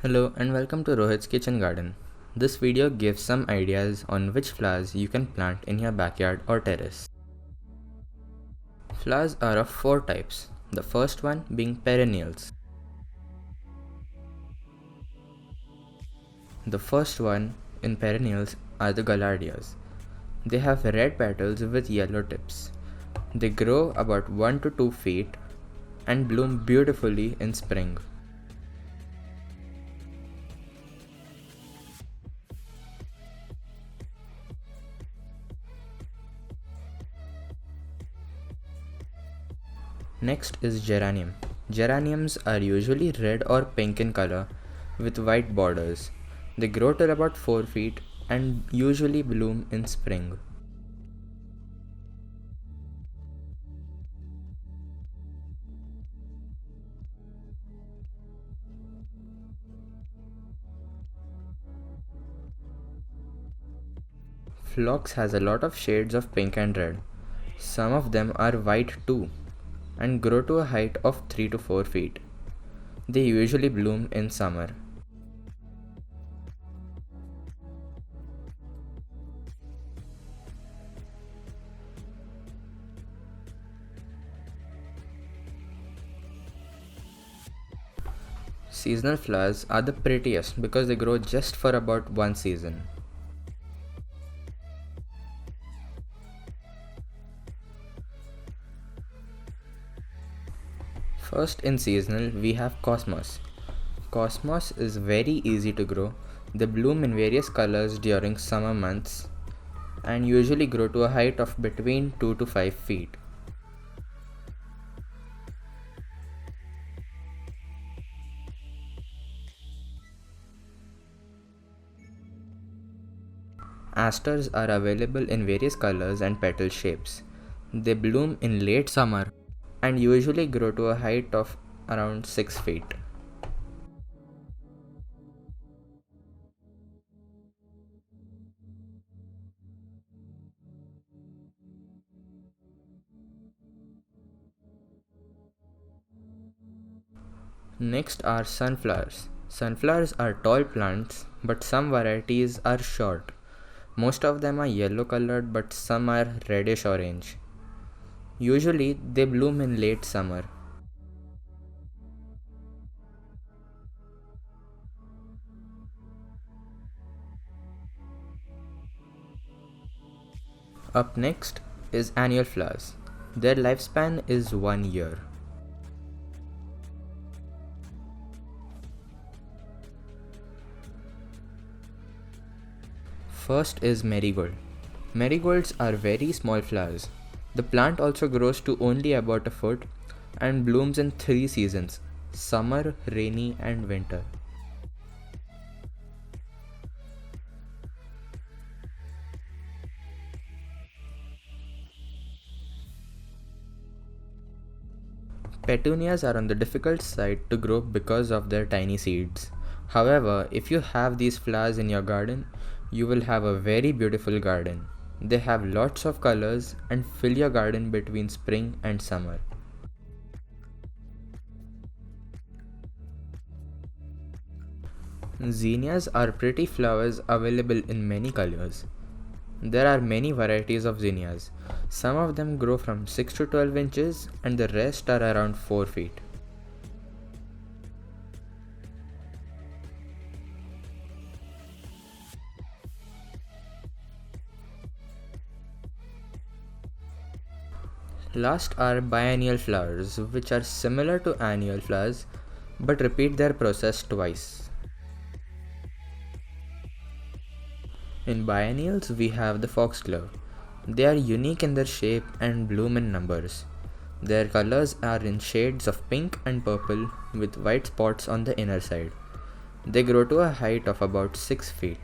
Hello and welcome to Rohit's Kitchen Garden. This video gives some ideas on which flowers you can plant in your backyard or terrace. Flowers are of four types, the first one being perennials. The first one in perennials are the gaillardias. They have red petals with yellow tips. They grow about 1 to 2 feet and bloom beautifully in spring. Next is geranium. Geraniums are usually red or pink in color with white borders. They grow till about 4 feet and usually bloom in spring. Phlox has a lot of shades of pink and red. Some of them are white too and grow to a height of 3 to 4 feet. They usually bloom in summer. Seasonal flowers are the prettiest because they grow just for about one season. First in seasonal we have cosmos. Cosmos is very easy to grow. They bloom in various colors during summer months and usually grow to a height of between 2 to 5 feet. Asters are available in various colors and petal shapes. They bloom in late summer and usually grow to a height of around 6 feet. Next are sunflowers. Sunflowers are tall plants, but some varieties are short. Most of them are yellow colored, but some are reddish orange. Usually, they bloom in late summer. Up next is annual flowers. Their lifespan is 1 year. First is marigold. Marigolds are very small flowers. The plant also grows to only about a foot and blooms in 3 seasons: summer, rainy, and winter. Petunias are on the difficult side to grow because of their tiny seeds. However, if you have these flowers in your garden, you will have a very beautiful garden. They have lots of colors and fill your garden between spring and summer. Zinnias are pretty flowers available in many colors. There are many varieties of zinnias. Some of them grow from 6 to 12 inches and the rest are around 4 feet. Last are biennial flowers, which are similar to annual flowers but repeat their process twice. In biennials, we have the foxglove. They are unique in their shape and bloom in numbers. Their colors are in shades of pink and purple with white spots on the inner side. They grow to a height of about 6 feet.